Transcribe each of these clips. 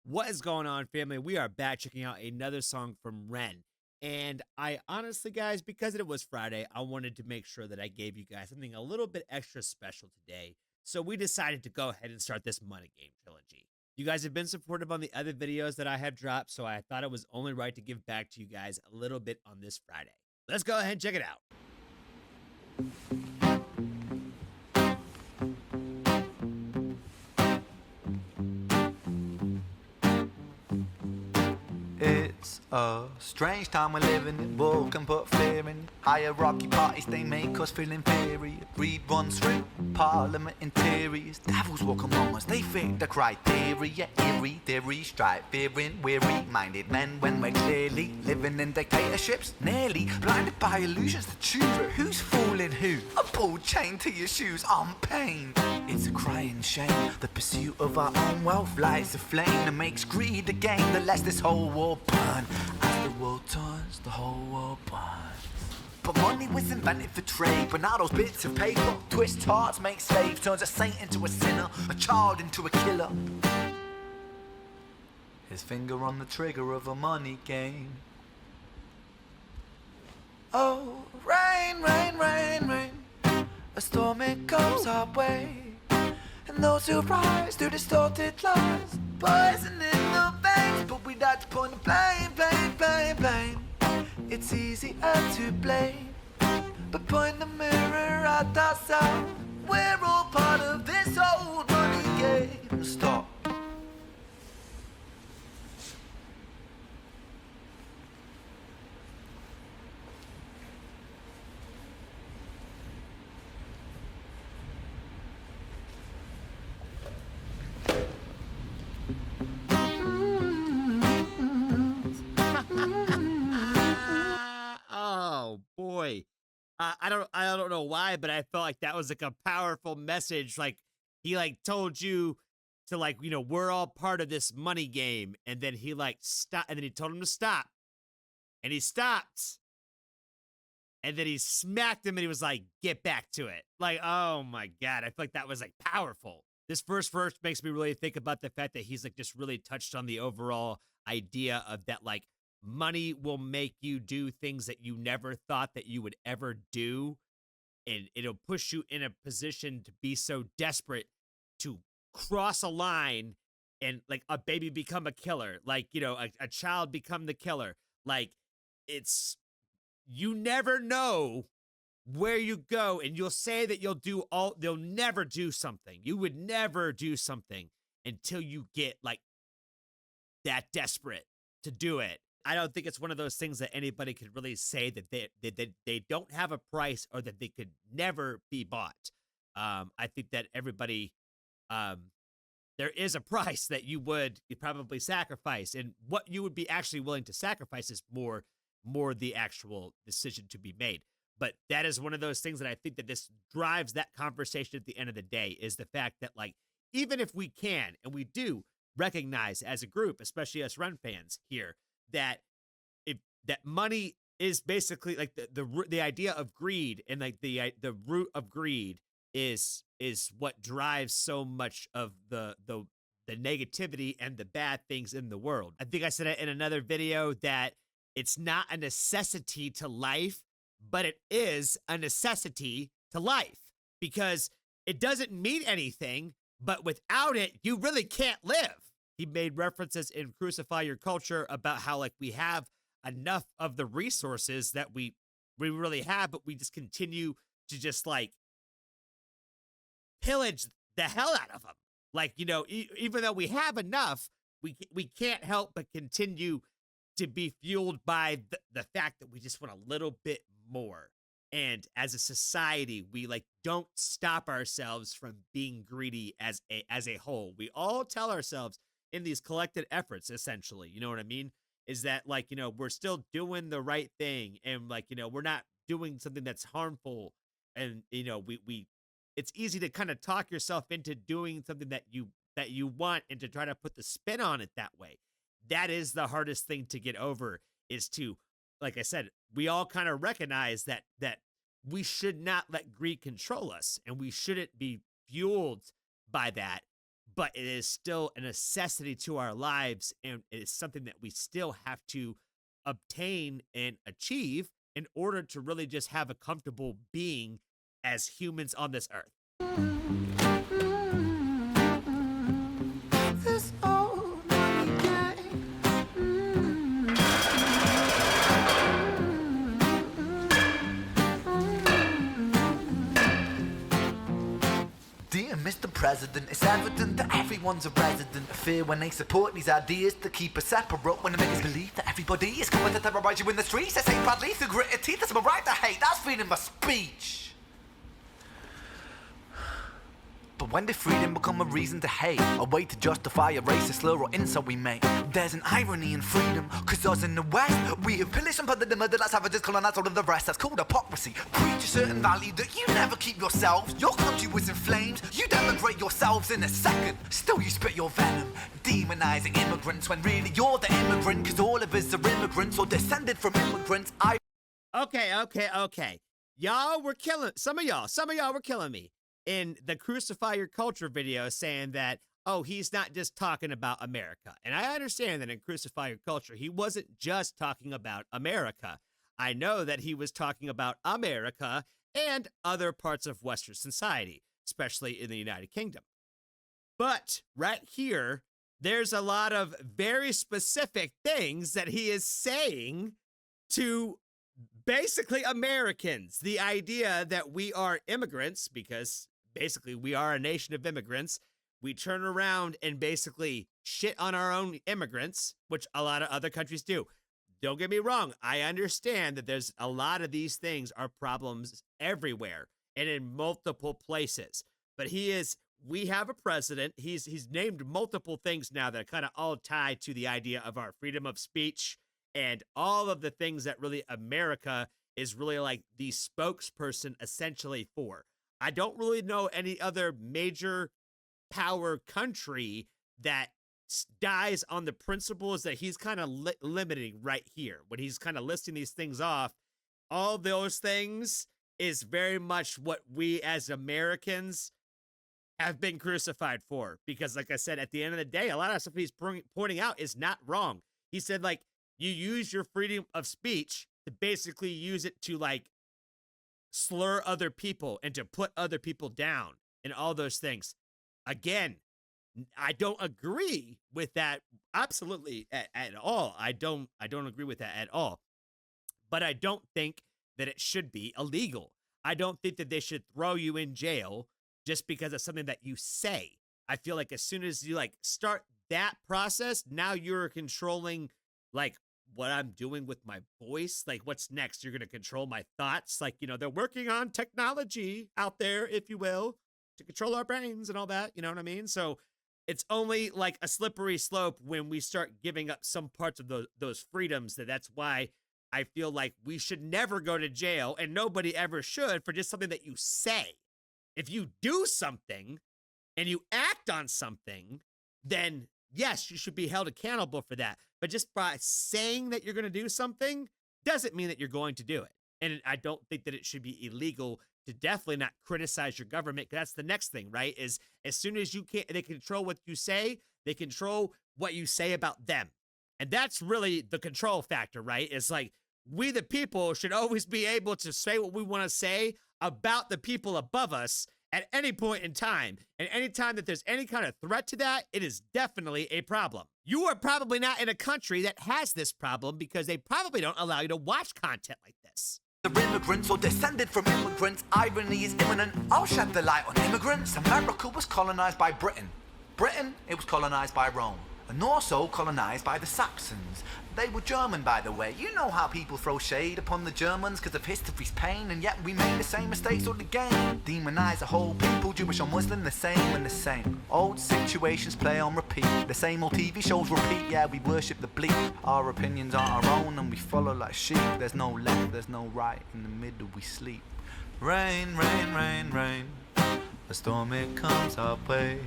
What is going on, family? We are back checking out another song from Ren. And I honestly, guys, because it was Friday, I wanted to make sure that I gave you guys something a little bit extra special today. So we decided to go ahead and start this Money Game trilogy. You guys have been supportive on the other videos that I have dropped, so I thought it was only right to give back to you guys a little bit on this Friday. Let's go ahead and check it out. It's a strange time we're living in. War can put fear in. Hierarchy parties, they make us feel inferior. Greed runs through parliament interiors. Devils walk among us, they fit the criteria. Eerie theory, strife, fearing, weary-minded men when we're clearly living in dictatorships. Nearly blinded by illusions to choose, but who's fooling who? A ball chained to your shoes on pain. It's a crying shame. The pursuit of our own wealth lights a flame that makes greed a game that lets this whole war burn. As the world turns, the whole world burns. But money was invented for trade, but now those bits of paper twist hearts, make slaves, turns a saint into a sinner, a child into a killer. His finger on the trigger of a money game. Oh, rain, rain, rain, rain, a storm it comes our way. And those who rise through distorted lies, poison in the veins, but we like to point the blame. It's easier to blame, but point the mirror at ourselves. We're all part of this old money game. Stop. Oh boy. I don't know why, but I felt like that was like a powerful message. Like he like told you to like, we're all part of this money game. And then he like stopped and then he told him to stop. And he stopped. And then he smacked him and he was like, get back to it. Like, oh my God. I feel like that was like powerful. This first verse makes me really think about the fact that he's like just really touched on the overall idea of that like money will make you do things that you never thought that you would ever do. And it'll push you in a position to be so desperate to cross a line and like a baby become a killer, like, a child become the killer. Like it's, you never know where you go and you'll say that they'll never do something. You would never do something until you get like that desperate to do it. I don't think it's one of those things that anybody could really say that they don't have a price or that they could never be bought. I think that everybody, there is a price that you probably sacrifice, and what you would be actually willing to sacrifice is more the actual decision to be made. But that is one of those things that I think that this drives that conversation at the end of the day is the fact that like even if we can and we do recognize as a group, especially us run fans here, that if that money is basically like the idea of greed and like the root of greed is what drives so much of the negativity and the bad things in the world. I think I said it in another video that it's not a necessity to life, but it is a necessity to life because it doesn't mean anything, but without it, you really can't live. He made references in Crucify Your Culture about how like we have enough of the resources that we really have, but we just continue to just like pillage the hell out of them. Like, even though we have enough, we can't help but continue to be fueled by the fact that we just want a little bit more. And as a society, we like don't stop ourselves from being greedy as a whole. We all tell ourselves in these collected efforts, essentially, you know what I mean? Is that like, we're still doing the right thing and like, we're not doing something that's harmful. And, we it's easy to kind of talk yourself into doing something that you want and to try to put the spin on it that way. That is the hardest thing to get over is to, like I said, we all kind of recognize that we should not let greed control us and we shouldn't be fueled by that. but it is still a necessity to our lives, and it is something that we still have to obtain and achieve in order to really just have a comfortable being as humans on this earth. This old money game. Dear Mr. President, it's evident that everyone's a resident of fear when they support these ideas to keep us separate. When they make us believe that everybody is coming to terrorize you in the streets, they say proudly through gritted teeth, it's a right to hate. That's freedom of speech. But when did freedom become a reason to hate? A way to justify a racist slur or insult we make? There's an irony in freedom, cause us in the West, we have pillaged and plundered the murder that's savages colonized all of the rest. That's called hypocrisy. Preach a certain value that you never keep yourselves. Your country was in flames, you denigrate yourselves in a second. Still you spit your venom, demonizing immigrants when really you're the immigrant, cause all of us are immigrants or descended from immigrants. Okay. Y'all were killing, some of y'all were killing me in the Crucify Your Culture video, saying that, oh, he's not just talking about America. And I understand that in Crucify Your Culture, he wasn't just talking about America. I know that he was talking about America and other parts of Western society, especially in the United Kingdom. But right here, there's a lot of very specific things that he is saying to basically Americans. The idea that we are immigrants, because basically we are a nation of immigrants. We turn around and basically shit on our own immigrants, which a lot of other countries do. Don't get me wrong. I understand that there's a lot of these things are problems everywhere and in multiple places. But we have a president. He's named multiple things now that kind of all tie to the idea of our freedom of speech and all of the things that really America is really like the spokesperson essentially for. I don't really know any other major power country that dies on the principles that he's kind of limiting right here. When he's kind of listing these things off, all those things is very much what we as Americans have been crucified for. Because like I said, at the end of the day, a lot of stuff he's pointing out is not wrong. He said, like, you use your freedom of speech to basically use it to like slur other people and to put other people down and all those things. Again, I don't agree with that absolutely at all. I don't agree with that at all. But I don't think that it should be illegal. I don't think that they should throw you in jail just because of something that you say. I feel like as soon as you like start that process, now you're controlling like what I'm doing with my voice. Like what's next? You're going to control my thoughts. Like, you know, they're working on technology out there, if you will, to control our brains and all that. You know what I mean? So it's only like a slippery slope when we start giving up some parts of those freedoms. That's why I feel like we should never go to jail, and nobody ever should, for just something that you say. If you do something and you act on something, then yes, you should be held accountable for that. But just by saying that you're going to do something doesn't mean that you're going to do it. And I don't think that it should be illegal to definitely not criticize your government. That's the next thing, right? Is as soon as they control what you say, they control what you say about them. And that's really the control factor, right? It's like we, the people, should always be able to say what we want to say about the people above us at any point in time. And anytime that there's any kind of threat to that, it is definitely a problem. You are probably not in a country that has this problem because they probably don't allow you to watch content like this. They're immigrants or descended from immigrants. Irony is imminent. I'll shed the light on immigrants. America was colonized by Britain. Britain, it was colonized by Rome. And also colonized by the Saxons. They were German, by the way. You know how people throw shade upon the Germans because of history's pain, and yet we made the same mistakes all again. Demonize a whole people, Jewish or Muslim, the same and the same. Old situations play on repeat. The same old TV shows repeat. Yeah, we worship the bleak. Our opinions aren't our own and we follow like sheep. There's no left, there's no right. In the middle we sleep. Rain, rain, rain, rain. A storm, it comes our way.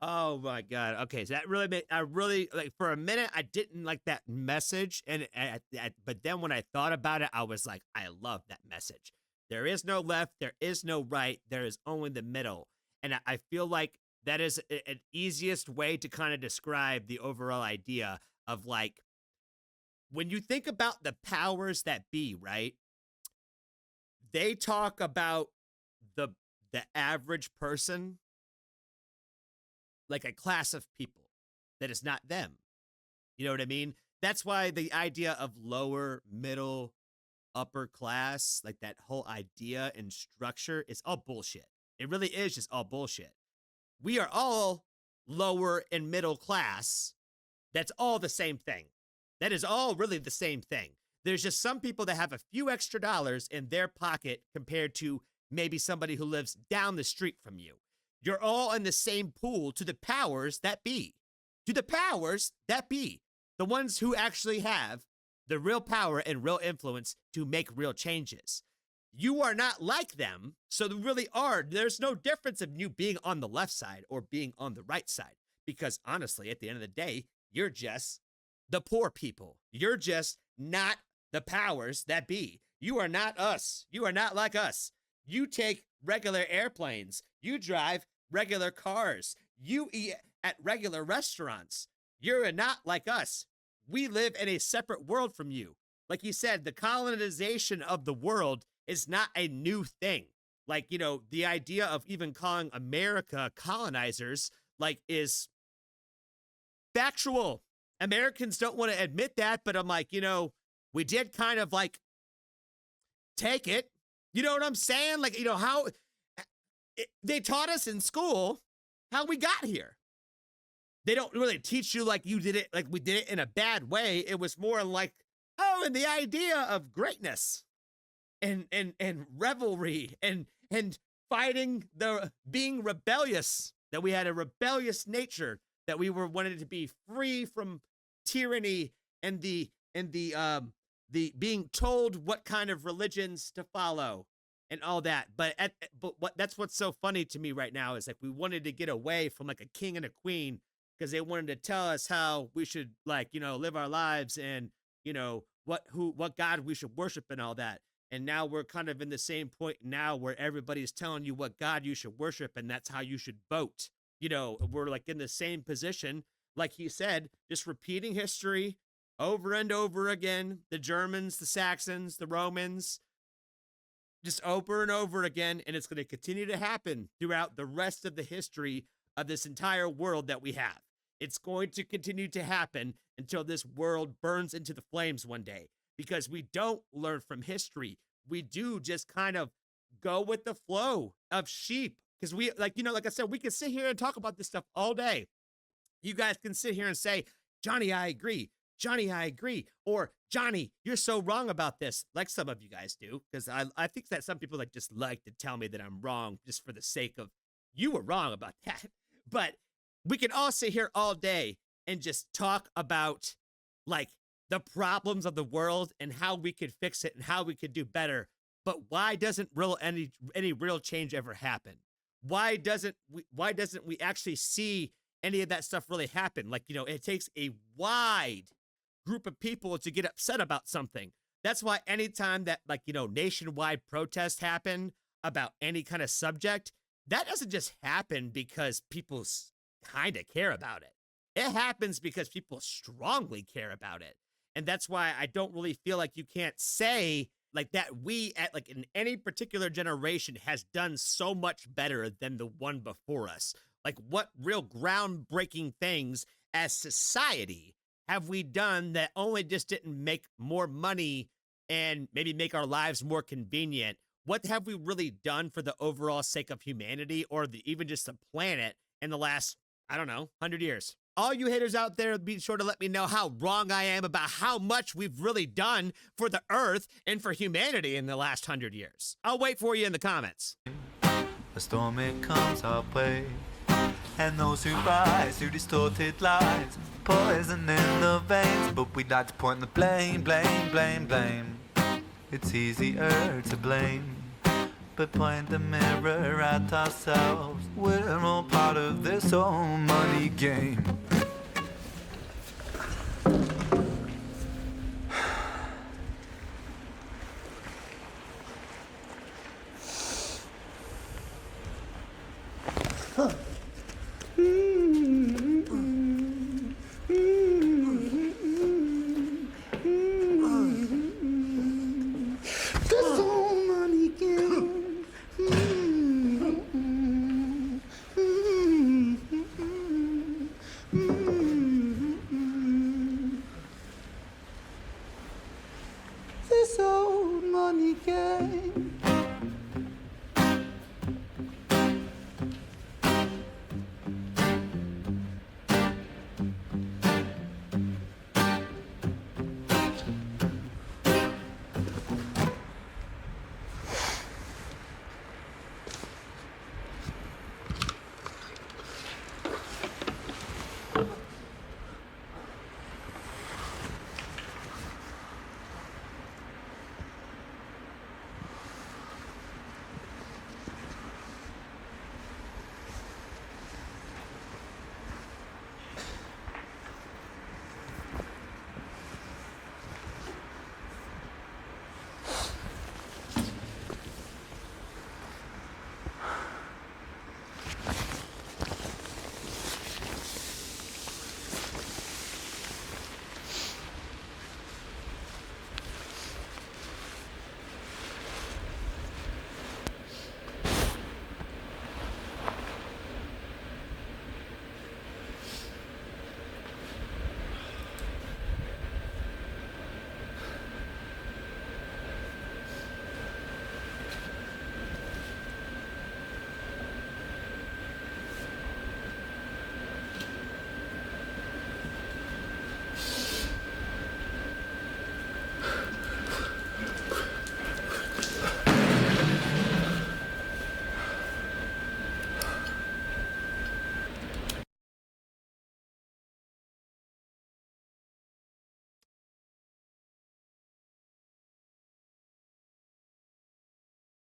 Oh my God. Okay, so that really made, I really, like, for a minute, I didn't like that message. But then when I thought about it, I was like, I love that message. There is no left, there is no right, there is only the middle. And I feel like That is an easiest way to kind of describe the overall idea of like when you think about the powers that be, right? They talk about the the average person like a class of people that is not them. You know what I mean? That's why the idea of lower, middle, upper class, like that whole idea and structure is all bullshit. It really is just all bullshit. We are all lower and middle class. That's all the same thing. That is all really the same thing. There's just some people that have a few extra dollars in their pocket compared to maybe somebody who lives down the street from you. You're all in the same pool to the powers that be. To the powers that be. The ones who actually have the real power and real influence to make real changes. You are not like them, so there's no difference of you being on the left side or being on the right side. Because honestly, at the end of the day, you're just the poor people. You're just not the powers that be. You are not us. You are not like us. You take regular airplanes. You drive regular cars. You eat at regular restaurants. You're not like us. We live in a separate world from you. Like you said, the colonization of the world is not a new thing. Like, the idea of even calling America colonizers, like, is factual. Americans don't want to admit that, but I'm like, we did kind of like take it. You know what I'm saying? Like, how they taught us in school how we got here. They don't really teach you like you did it, like we did it in a bad way. It was more like, and the idea of greatness and revelry and fighting being rebellious, that we had a rebellious nature, that we wanted to be free from tyranny and the being told what kind of religions to follow and all that. But that's what's so funny to me right now is like we wanted to get away from like a king and a queen because they wanted to tell us how we should live our lives and what God we should worship and all that. And now we're kind of in the same point now where everybody's telling you what God you should worship and that's how you should vote. We're like in the same position, like he said, just repeating history over and over again. The Germans, the Saxons, the Romans, just over and over again. And it's going to continue to happen throughout the rest of the history of this entire world that we have. It's going to continue to happen until this world burns into the flames one day, because we don't learn from history. We do just kind of go with the flow of sheep. Because we, like I said, we can sit here and talk about this stuff all day. You guys can sit here and say, Johnny, I agree. Johnny, I agree. Or, Johnny, you're so wrong about this, like some of you guys do. Because I think that some people just like to tell me that I'm wrong just for the sake of, you were wrong about that. But we can all sit here all day and just talk about, like, the problems of the world and how we could fix it and how we could do better. But why doesn't any real change ever happen? Why doesn't we actually see any of that stuff really happen? Like, it takes a wide group of people to get upset about something. That's why anytime that nationwide protests happen about any kind of subject, that doesn't just happen because people kind of care about it. It happens because people strongly care about it. And that's why I don't really feel like you can't say like that we in any particular generation has done so much better than the one before us. Like, what real groundbreaking things as society have we done that only just didn't make more money and maybe make our lives more convenient? What have we really done for the overall sake of humanity or even just the planet in the last, 100 years? All you haters out there, be sure to let me know how wrong I am about how much we've really done for the earth and for humanity in the last 100 years. I'll wait for you in the comments. A storm it comes our way, and those who rise through distorted lies, poison in the veins, but we'd like to point the blame. It's easier to blame, but point the mirror at ourselves. We're all part of this whole money game.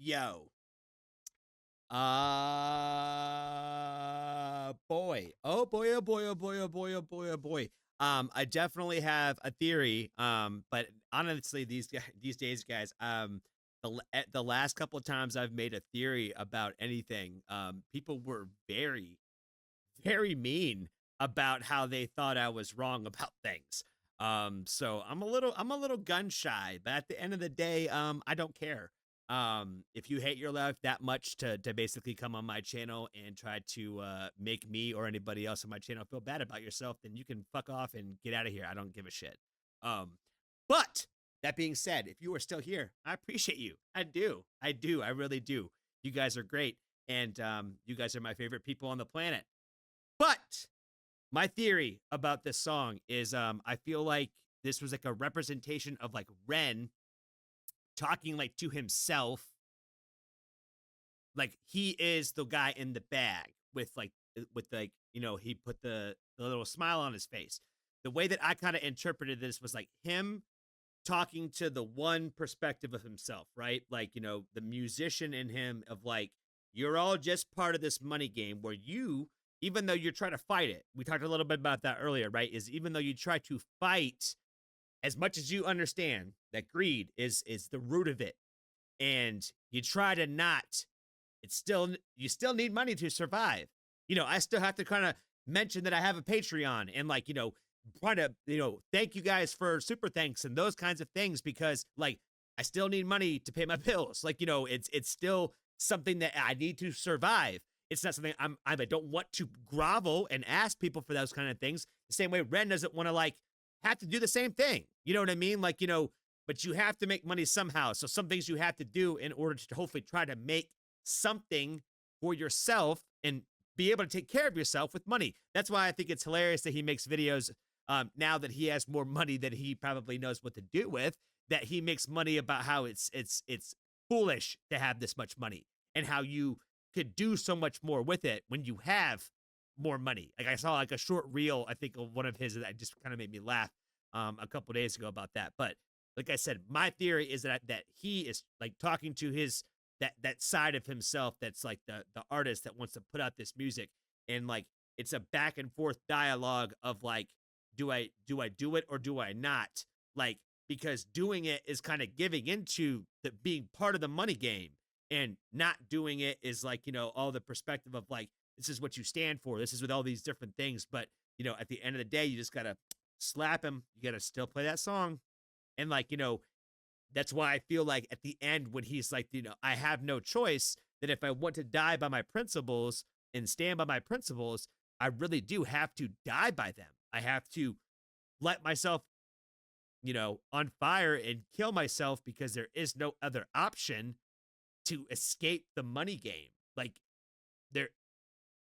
Yo. Boy. Oh boy, oh boy, oh boy, oh boy, oh boy, oh boy. I definitely have a theory. But honestly, these days, guys, the last couple of times I've made a theory about anything, people were very, very mean about how they thought I was wrong about things. So I'm a little gun shy, but at the end of the day, I don't care. If you hate your life that much to basically come on my channel and try to make me or anybody else on my channel feel bad about yourself, then you can fuck off and get out of here. I don't give a shit. Um, but that being said, if you are still here, I appreciate you. I do. I do. I really do. You guys are great. And you guys are my favorite people on the planet. But my theory about this song is I feel like this was like a representation of like Ren talking like to himself, like he is the guy in the bag with he put the little smile on his face. The way that I kind of interpreted this was like him talking to the one perspective of himself, right? Like, the musician in him of like, you're all just part of this money game where you, even though you're trying to fight it, we talked a little bit about that earlier, right? Is even though you try to fight, as much as you understand that greed is the root of it, and you try to not, you still need money to survive. I still have to kind of mention that I have a Patreon and like, try to, thank you guys for super thanks and those kinds of things because like I still need money to pay my bills. Like, it's still something that I need to survive. It's not something I don't want to grovel and ask people for those kind of things. The same way Ren doesn't want to like have to do the same thing. You know what I mean? Like, but you have to make money somehow. So some things you have to do in order to hopefully try to make something for yourself and be able to take care of yourself with money. That's why I think it's hilarious that he makes videos now that he has more money that he probably knows what to do with, that he makes money about how it's foolish to have this much money and how you could do so much more with it when you have more money. Like I saw like a short reel, I think of one of his that just kind of made me laugh a couple days ago about that. But like I said, my theory is that he is like talking to his that side of himself that's like the artist that wants to put out this music, and like it's a back and forth dialogue of like, do I do it or do I not? Like, because doing it is kind of giving into the being part of the money game, and not doing it is like, all the perspective of like, this is what you stand for. This is with all these different things. But, at the end of the day, you just got to slap him. You got to still play that song. And like, that's why I feel like at the end when he's like, I have no choice, that if I want to die by my principles and stand by my principles, I really do have to die by them. I have to let myself, on fire and kill myself because there is no other option to escape the money game. Like there,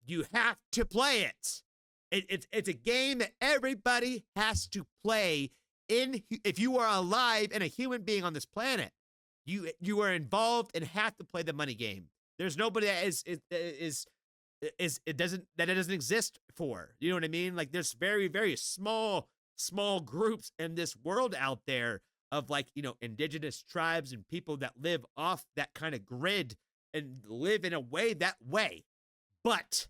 you have to play it. It's a game that everybody has to play if you are alive and a human being on this planet. You are involved and have to play the money game. There's nobody that it doesn't exist for. You know what I mean? Like there's very, very small groups in this world out there of like, indigenous tribes and people that live off that kind of grid and live in a way that way. But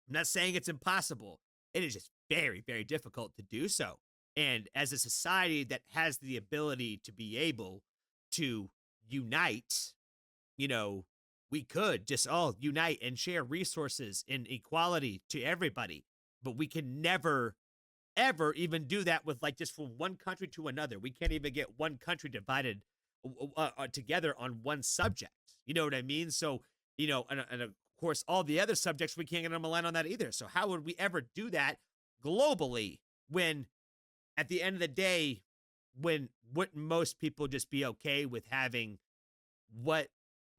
I'm not saying it's impossible. It is just very, very difficult to do so. And as a society that has the ability to be able to unite, we could just all unite and share resources and equality to everybody. But we can never, ever even do that with like just from one country to another. We can't even get one country divided together on one subject. You know what I mean? So, and of course, all the other subjects, we can't get them aligned on that either. So how would we ever do that globally when at the end of the day, when wouldn't most people just be okay with having what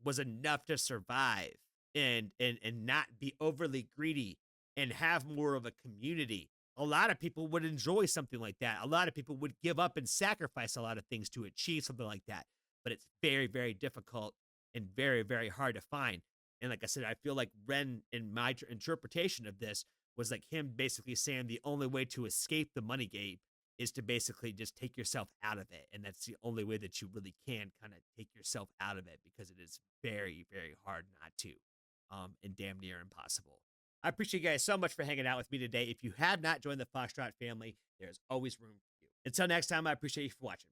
was enough to survive and not be overly greedy and have more of a community? A lot of people would enjoy something like that. A lot of people would give up and sacrifice a lot of things to achieve something like that. But it's very, very difficult and very, very hard to find. And like I said, I feel like Ren, in my interpretation of this, was like him basically saying the only way to escape the money game is to basically just take yourself out of it. And that's the only way that you really can kind of take yourself out of it, because it is very, very hard not to, and damn near impossible. I appreciate you guys so much for hanging out with me today. If you have not joined the Foxtrot family, there's always room for you. Until next time, I appreciate you for watching.